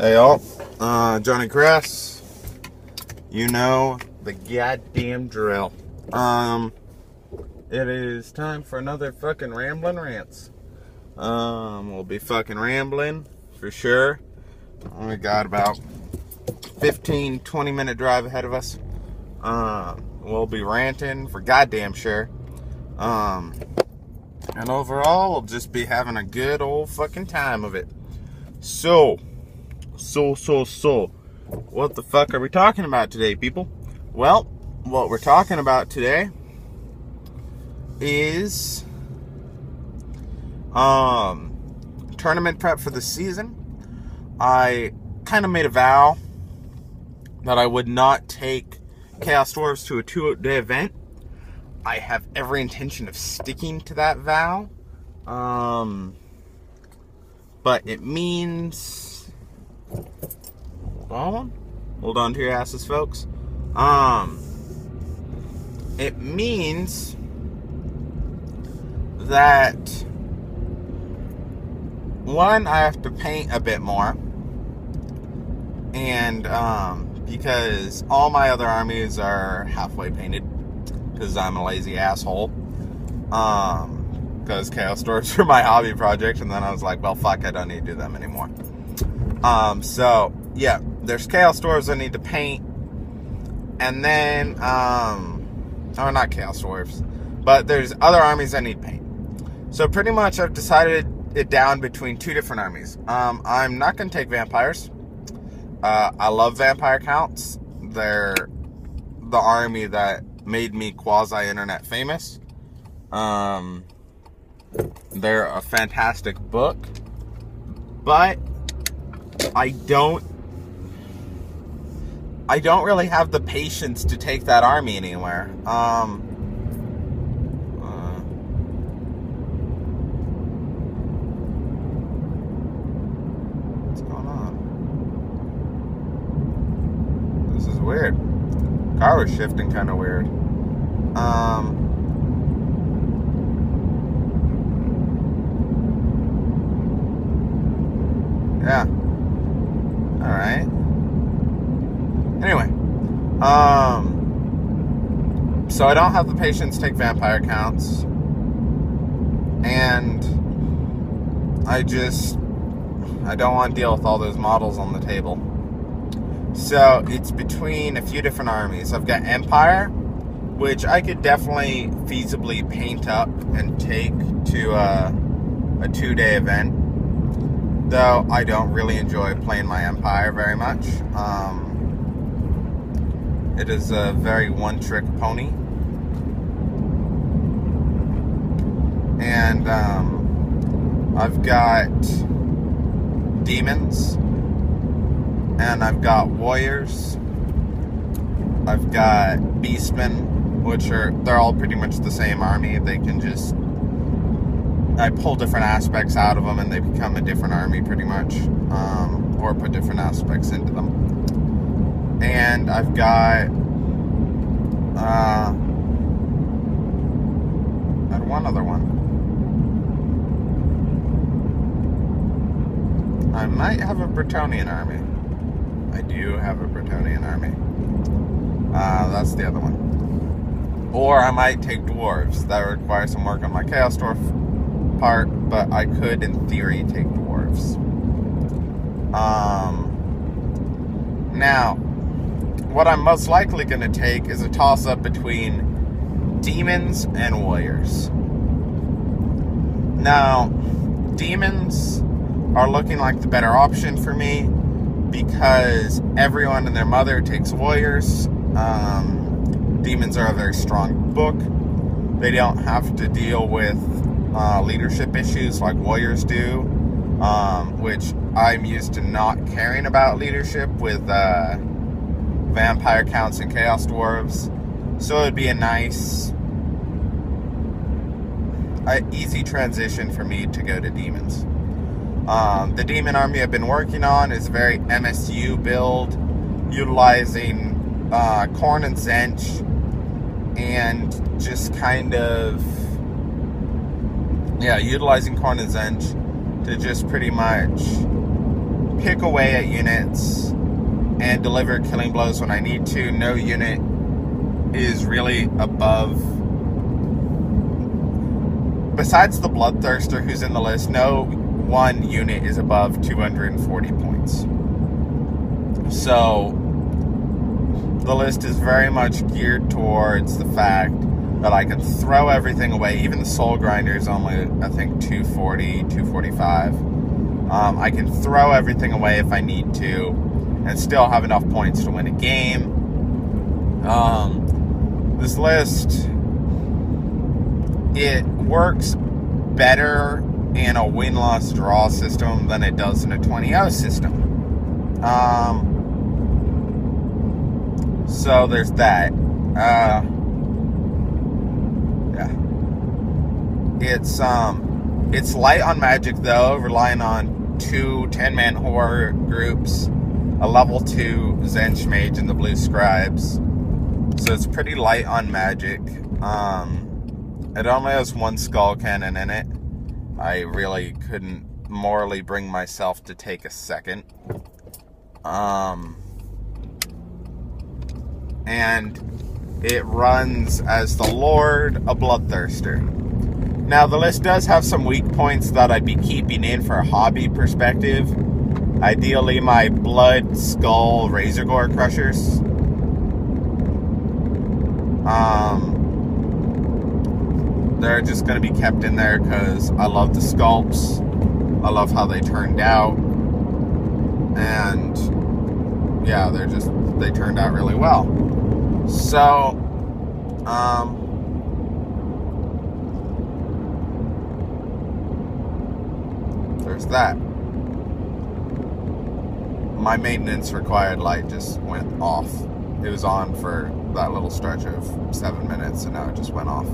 Hey y'all, Johnny Cress. You know the goddamn drill. It is time for another fucking rambling rants. We'll be fucking rambling for sure. We got about 15-20 minute drive ahead of us. We'll be ranting for goddamn sure. And overall, we'll just be having a good old fucking time of it. So, what the fuck are we talking about today, people? Well, what we're talking about today is tournament prep for the season. I kind of made a vow that I would not take Chaos Dwarves to a 2-day event. I have every intention of sticking to that vow. But it means... Hold on to your asses, folks. It means that, one, I have to paint a bit more. And, because all my other armies are halfway painted. Because I'm a lazy asshole. Because Chaos Dwarves are my hobby project. And then I was like, well, fuck, I don't need to do them anymore. So, yeah, there's Chaos Dwarves I need to paint. And then, oh, not Chaos Dwarves. But there's other armies I need to paint. So pretty much I've decided it down between two different armies. I'm not going to take vampires. I love vampire counts. They're the army that made me quasi-internet famous. They're a fantastic book. But I don't really have the patience to take that army anywhere. What's going on? This is weird. Car was shifting kind of weird. Yeah. Alright. Anyway. So I don't have the patience to take vampire counts. And I don't want to deal with all those models on the table. So it's between a few different armies. I've got Empire, which I could definitely feasibly paint up and take to a 2-day event. Though I don't really enjoy playing my Empire very much. It is a very one-trick pony. And I've got Demons. And I've got Warriors. I've got Beastmen, which they're all pretty much the same army. They can just... I pull different aspects out of them and they become a different army pretty much. Or put different aspects into them. And I've got... I had one other one. I might have a Bretonnian army. I do have a Bretonnian army. That's the other one. Or I might take Dwarves. That would require some work on my Chaos Dwarf part, but I could, in theory, take Dwarves. Now, what I'm most likely going to take is a toss-up between Demons and Warriors. Now, Demons are looking like the better option for me because everyone and their mother takes Warriors. Demons are a very strong book. They don't have to deal with leadership issues like Warriors do, which I'm used to not caring about leadership with vampire counts and Chaos Dwarves. So it'd be a nice, easy transition for me to go to Demons. The Demon army I've been working on is a very MSU build, utilizing Khorne and Tzeentch, and just kind of, utilizing Khorne and Tzeentch to just pretty much pick away at units and deliver killing blows when I need to. No unit is really above, besides the Bloodthirster who's in the list, no one unit is above 240 points. So the list is very much geared towards the fact that I can throw everything away. Even the Soul Grinder is only, I think, 240, 245. I can throw everything away if I need to and still have enough points to win a game. This list, it works better in a win-loss-draw system than it does in a 20-0 system. So there's that. Yeah. It's light on magic though, relying on 2 10-man horror groups, a level 2 Zench Mage, and the Blue Scribes. So it's pretty light on magic. It only has 1 skull cannon in it. I really couldn't morally bring myself to take a second. And it runs as the Lord, a Bloodthirster. Now, the list does have some weak points that I'd be keeping in for a hobby perspective. Ideally, my Blood, Skull, Razorgore Crushers. They're just going to be kept in there because I love the sculpts. I love how they turned out. And, yeah, they turned out really well. So, there's that. My maintenance required light just went off. It was on for that little stretch of 7 minutes, and now it just went off.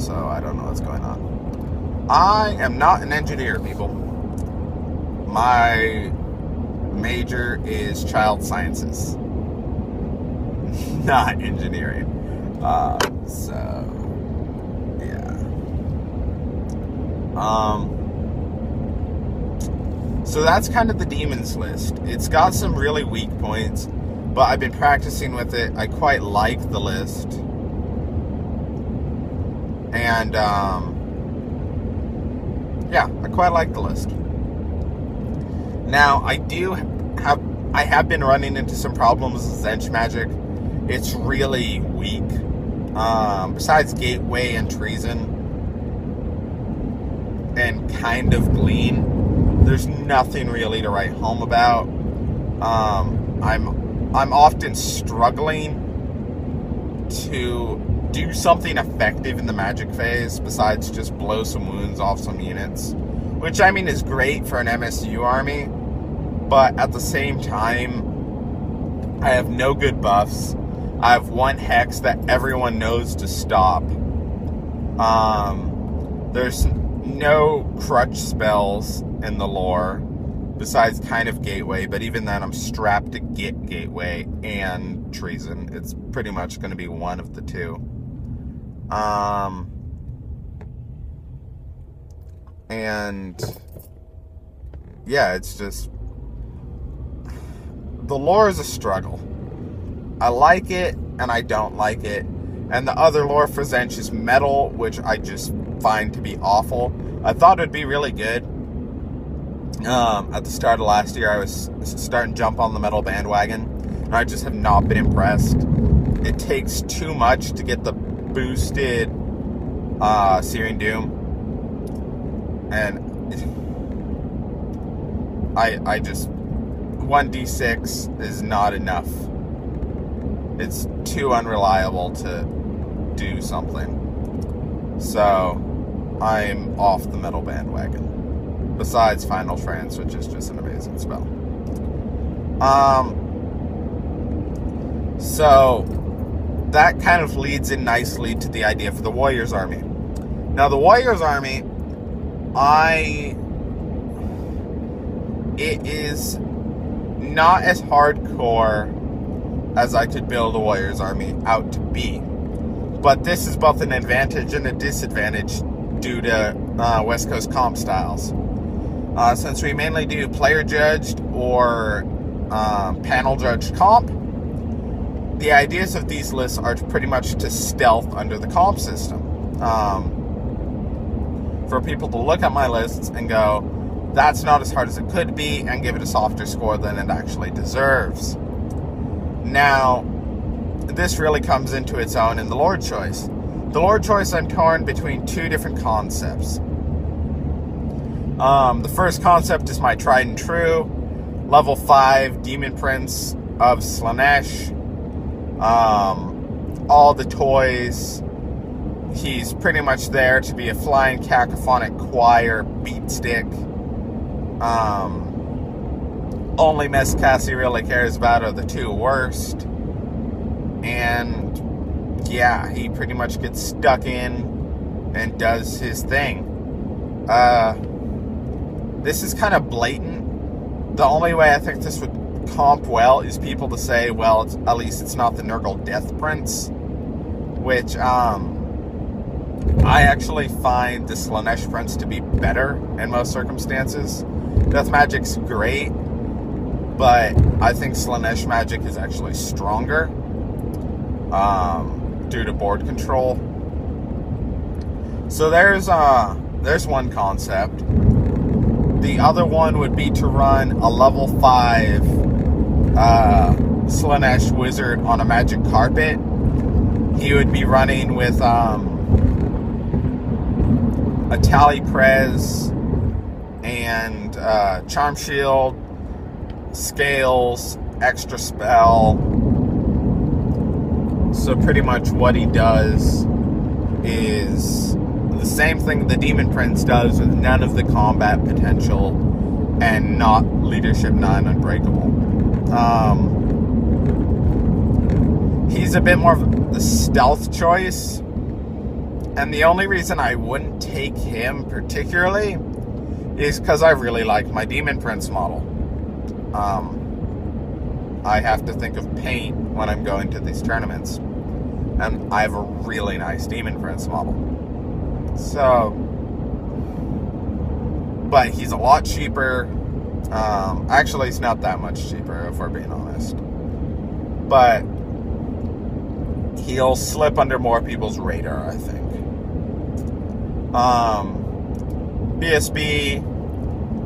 So I don't know what's going on. I am not an engineer, people. My major is child sciences, not engineering. So, yeah. So that's kind of the demons list. It's got some really weak points, but I've been practicing with it. I quite like the list. And, yeah, I quite like the list. Now, I have been running into some problems with Zench Magic. It's really weak. Besides Gateway and Treason and kind of Glean, there's nothing really to write home about. I'm often struggling to do something effective in the magic phase besides just blow some wounds off some units, which I mean is great for an MSU army, but at the same time I have no good buffs. I have 1 hex that everyone knows to stop. There's no crutch spells in the lore besides kind of Gateway, but even then I'm strapped to get Gateway and Treason. It's pretty much going to be one of the two. And yeah, it's just, the lore is a struggle. I like it and I don't like it. And the other lore for Zench is metal, which I just find to be awful. I thought it'd be really good. At the start of last year, I was starting to jump on the metal bandwagon, and I just have not been impressed. It takes too much to get the boosted Searing Doom, and I just 1d6 is not enough. It's too unreliable to do something. So I'm off the metal bandwagon. Besides Final Trance, which is just an amazing spell. So that kind of leads in nicely to the idea for the Warriors Army. Now the Warriors Army, it is not as hardcore as I could build a Warriors Army out to be. But this is both an advantage and a disadvantage due to West Coast comp styles. Since we mainly do player judged or panel judged comp, the ideas of these lists are pretty much to stealth under the comp system. For people to look at my lists and go, that's not as hard as it could be, and give it a softer score than it actually deserves. Now, this really comes into its own in the Lord choice. The Lord choice, I'm torn between two different concepts. The first concept is my tried and true, level 5 Demon Prince of Slaanesh. All the toys. He's pretty much there to be a flying cacophonic choir beat stick. Only mess Cassie really cares about are the two worst. And yeah, he pretty much gets stuck in and does his thing. This is kind of blatant. The only way I think this would comp well is people to say, well, at least it's not the Nurgle Death Prince, which I actually find the Slaanesh Prince to be better in most circumstances. Death Magic's great, but I think Slaanesh Magic is actually stronger due to board control. So there's one concept. The other one would be to run a level 5 Slaanesh Wizard on a magic carpet. He would be running with a Tally Prez and Charm Shield, Scales, Extra Spell. So pretty much what he does is the same thing the Demon Prince does, with none of the combat potential and not Leadership 9 Unbreakable. He's a bit more of the stealth choice, and the only reason I wouldn't take him particularly is because I really like my Demon Prince model. I have to think of paint when I'm going to these tournaments, and I have a really nice Demon Prince model. So, but he's a lot cheaper. Actually, he's not that much cheaper, if we're being honest. But he'll slip under more people's radar, I think. BSB,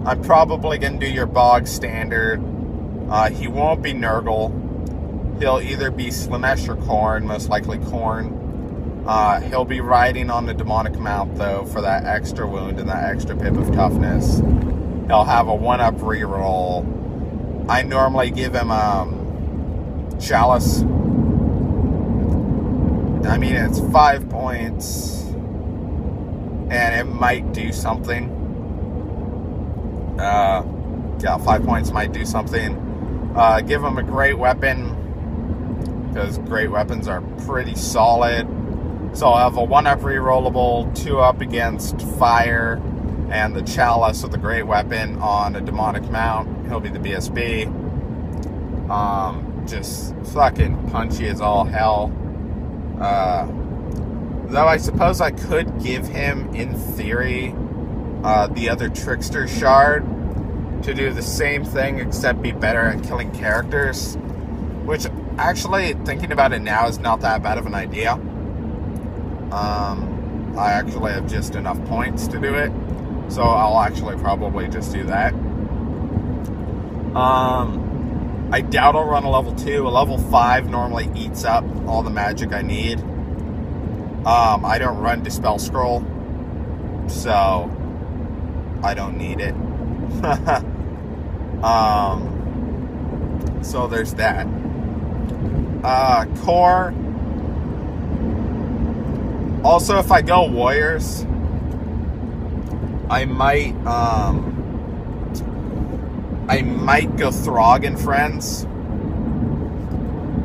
I'm probably going to do your bog standard. He won't be Nurgle. He'll either be Slaanesh or Khorne, most likely Khorne. He'll be riding on the demonic mount, though, for that extra wound and that extra pip of toughness. He'll have a 1-up reroll. I normally give him Chalice. I mean, it's 5 points, and it might do something. Yeah, 5 points might do something. Give him a great weapon, because great weapons are pretty solid. So I'll have a 1-up rerollable, 2-up against fire, and the Chalice with the great weapon on a demonic mount. He'll be the BSB. Just fucking punchy as all hell. Though I suppose I could give him, in theory, the other Trickster Shard to do the same thing except be better at killing characters, which actually, thinking about it now, is not that bad of an idea. I actually have just enough points to do it, so I'll actually probably just do that. I doubt I'll run a level 2. A level 5 normally eats up all the magic I need. I don't run Dispel Scroll, so I don't need it. So there's that. Core. Also, if I go Warriors, I might go Throg and Friends.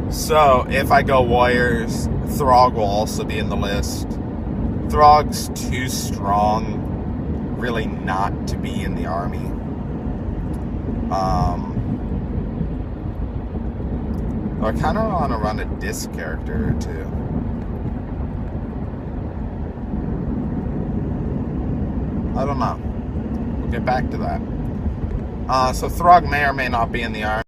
So if I go Warriors, Throg will also be in the list. Throg's too strong, really, not to be in the army. I kind of want to run a disc character or two. I don't know. We'll get back to that. So Throg may or may not be in the army.